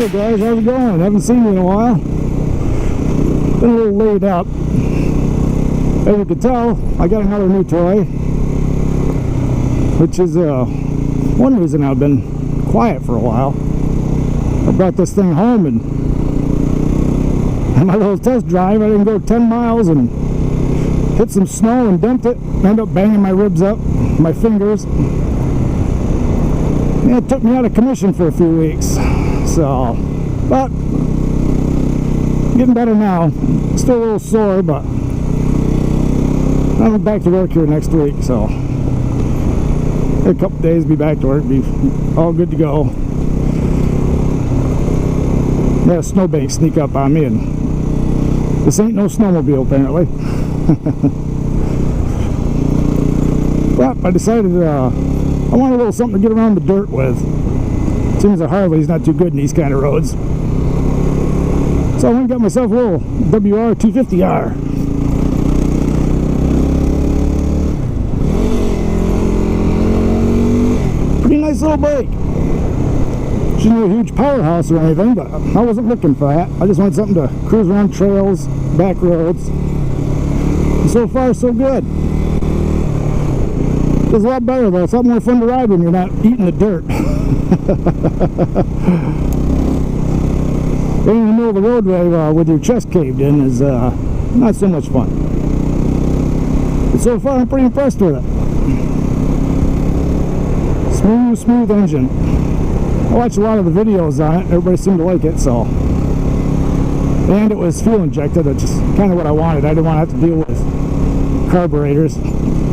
Hey guys, how's it going? Haven't seen you in a while. Been a little laid up. As you can tell, I got another new toy, which is one reason I've been quiet for a while. I brought this thing home and on my little test drive, I didn't go 10 miles and hit some snow and dumped it. Ended up banging my ribs up, my fingers. Yeah, it took me out of commission for a few weeks. So, but getting better now. Still a little sore, but I'm back to work here next week. So, in a couple days, be back to work, be all good to go. Had a snowbank sneak up on me, and this ain't no snowmobile apparently. But I decided I want a little something to get around the dirt with. Seems the Harley's not too good in these kind of roads. So I went and got myself a little WR250R. Pretty nice little bike. She's not a huge powerhouse or anything, but I wasn't looking for that. I just wanted something to cruise around trails, back roads. And so far, so good. It's a lot better though. It's a lot more fun to ride when you're not eating the dirt. Being in the middle of the roadway with your chest caved in is not so much fun. But so far, I'm pretty impressed with it. Smooth engine. I watched a lot of the videos on it. Everybody seemed to like it, so. And it was fuel injected, which is kind of what I wanted. I didn't want to have to deal with carburetors.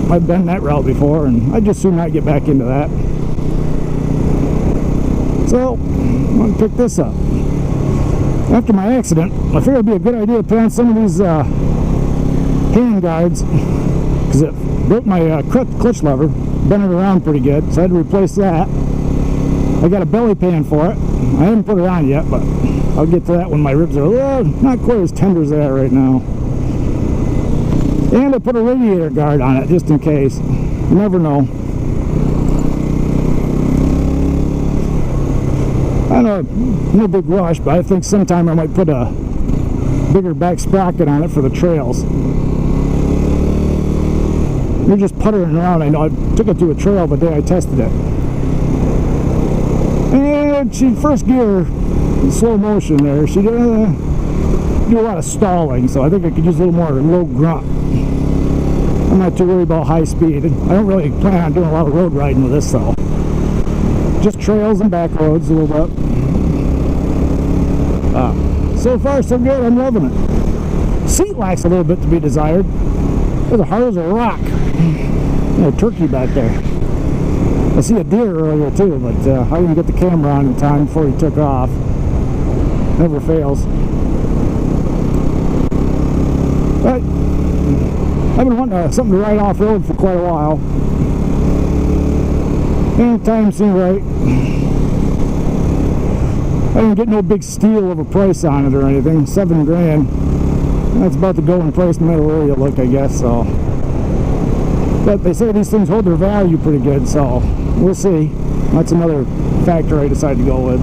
I've been that route before, and I'd just soon not get back into that. So, I'm going to pick this up. After my accident, I figured it'd be a good idea to put on some of these hand guards, because it broke my clutch lever, bent it around pretty good, so I had to replace that. I got a belly pan for it. I haven't put it on yet, but I'll get to that when my ribs are not quite as tender as they are right now. And I put a radiator guard on it, just in case. You never know. I don't know, no big rush, but I think sometime I might put a bigger back sprocket on it for the trails. You're just puttering around. I know I took it to a trail the day I tested it. And she, first gear, in slow motion there, she did do a lot of stalling, so I think I could use a little more low grunt. I'm not too worried about high speed. I don't really plan on doing a lot of road riding with this, though. Just trails and back roads a little bit. So far, so good. I'm loving it. Seat lacks a little bit to be desired. It's hard as a rock. No turkey back there. I see a deer earlier too, but I didn't get the camera on in time before he took off. Never fails. But I've been wanting something to ride off-road for quite a while. And time seemed right. I didn't get no big steal of a price on it or anything. $7 grand. That's about the going price no matter where you look, I guess. So, but they say these things hold their value pretty good, so we'll see. That's another factor I decided to go with.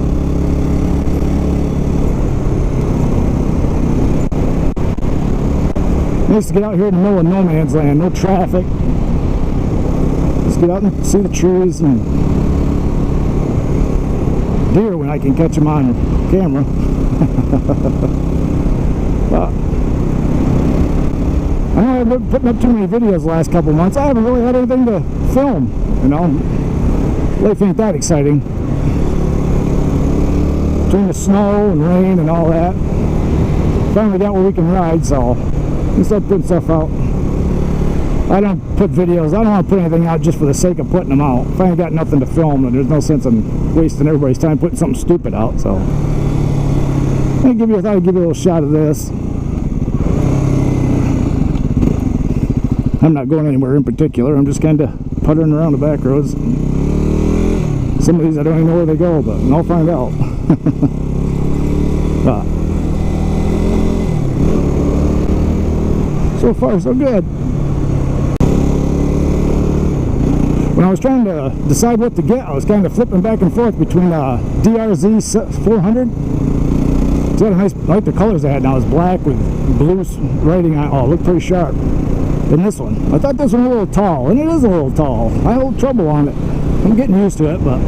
Nice to get out here in the middle of no man's land, no traffic. Just get out and see the trees and deer when I can catch them on camera. But I know I've been putting up too many videos the last couple months. I haven't really had anything to film, you know. Life ain't that exciting. Between the snow and rain and all that, finally got where we can ride, so we start putting stuff out. I don't put videos, I don't want to put anything out just for the sake of putting them out. If I ain't got nothing to film, then there's no sense in wasting everybody's time putting something stupid out, so I thought I'd give you a little shot of this. I'm not going anywhere in particular, I'm just kind of puttering around the back roads. Some of these I don't even know where they go, but I'll find out. So far, so good. when I was trying to decide what to get, I was kind of flipping back and forth between DRZ 400. It's got a nice, I like the colors they had now. It's black with blue writing on it. Oh, it looked pretty sharp. And this one, I thought this one was a little tall, and it is a little tall. I had a little trouble on it. I'm getting used to it, but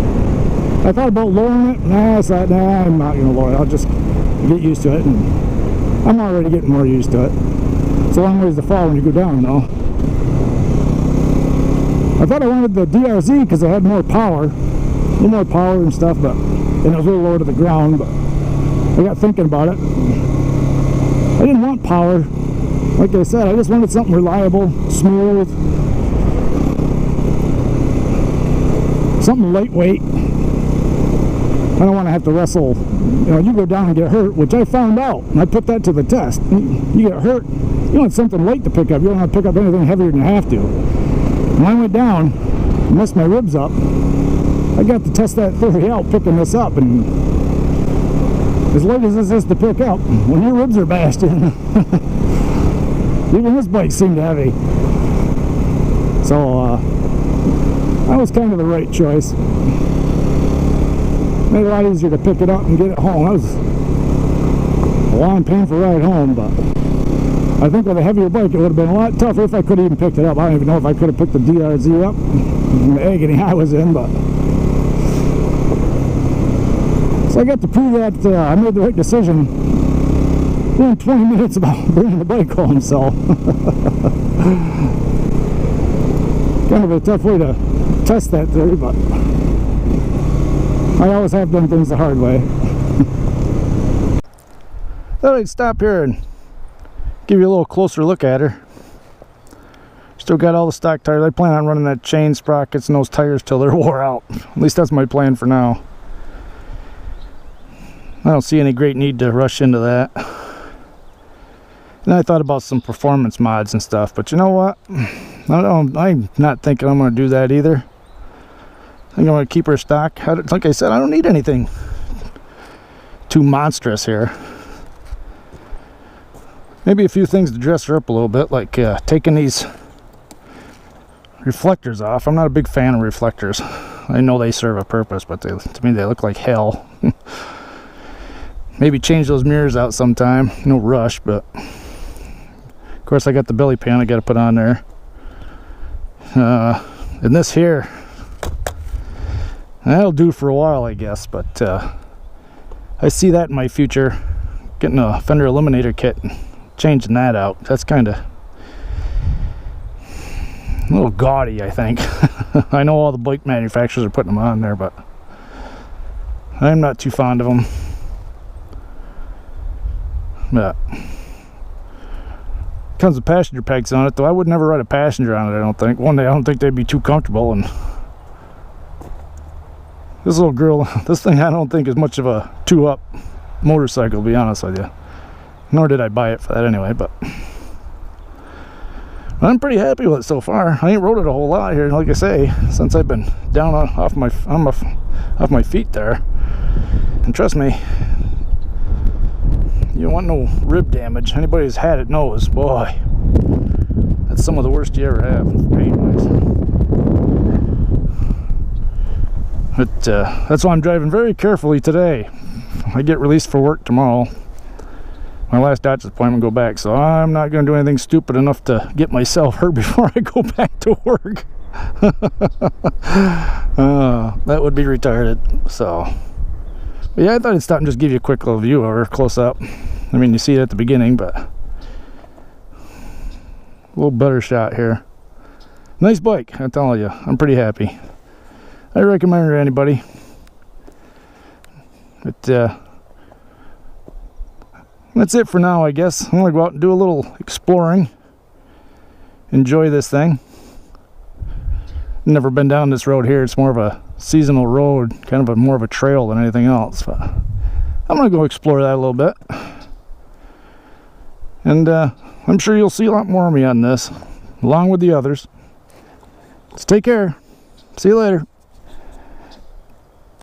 I thought about lowering it. Nah, I thought, nah, I'm not going to lower it. I'll just get used to it, and I'm already getting more used to it. It's a long ways to fall when you go down, though. I thought I wanted the DRZ because it had more power, a little more power and stuff, but and it was a little lower to the ground. But I got thinking about it. I didn't want power. Like I said, I just wanted something reliable, smooth, something lightweight. I don't want to have to wrestle. You know, you go down and get hurt, which I found out, and I put that to the test. You get hurt, you want something light to pick up. You don't want to pick up anything heavier than you have to. When I went down, messed my ribs up, I got to test that theory out picking this up, and as light as this is to pick up, when your ribs are bashed in, even this bike seemed heavy. So that was kind of the right choice. Made it a lot easier to pick it up and get it home. That was a long, painful ride home, but I think with a heavier bike it would have been a lot tougher if I could have even picked it up. I don't even know if I could have picked the DRZ up in the agony I was in, but so I got to prove that I made the right decision within 20 minutes about bringing the bike home. So kind of a tough way to test that theory, but I always have done things the hard way. Thought I'd stop here and give you a little closer look at her. Still got all the stock tires. I plan on running that chain sprockets and those tires till they're wore out. At least that's my plan for now. I don't see any great need to rush into that. And I thought about some performance mods and stuff, but you know what? I'm not thinking I'm going to do that either. I think I'm going to keep her stock. Like I said, I don't need anything too monstrous here. Maybe a few things to dress her up a little bit, like taking these reflectors off. I'm not a big fan of reflectors. I know they serve a purpose, but to me they look like hell. Maybe change those mirrors out sometime. No rush, but of course I got the belly pan I got to put on there. And this here, that'll do for a while, I guess, but I see that in my future, getting a fender eliminator kit and changing that out. That's kind of a little gaudy, I think. I know all the bike manufacturers are putting them on there, but I'm not too fond of them. But comes with passenger pegs on it, though I would never ride a passenger on it, I don't think. One day I don't think they'd be too comfortable, and this little girl, this thing I don't think is much of a two-up motorcycle, to be honest with you. Nor did I buy it for that anyway, but I'm pretty happy with it so far. I ain't rode it a whole lot here, like I say, since I've been down off my feet there. And trust me, you don't want no rib damage. Anybody who's had it knows, boy, that's some of the worst you ever have, pain-wise. But that's why I'm driving very carefully today. I get released for work tomorrow. My last doctor's appointment, go back, so I'm not going to do anything stupid enough to get myself hurt before I go back to work. That would be retarded. So, but yeah, I thought I'd stop and just give you a quick little view of her close up. I mean, you see it at the beginning, but a little better shot here. Nice bike, I tell you. I'm pretty happy. I recommend her to anybody. But that's it for now, I guess. I'm gonna go out and do a little exploring. Enjoy this thing. Never been down this road here. It's more of a seasonal road, kind of more of a trail than anything else. But I'm gonna go explore that a little bit. And I'm sure you'll see a lot more of me on this, along with the others. So take care. See you later.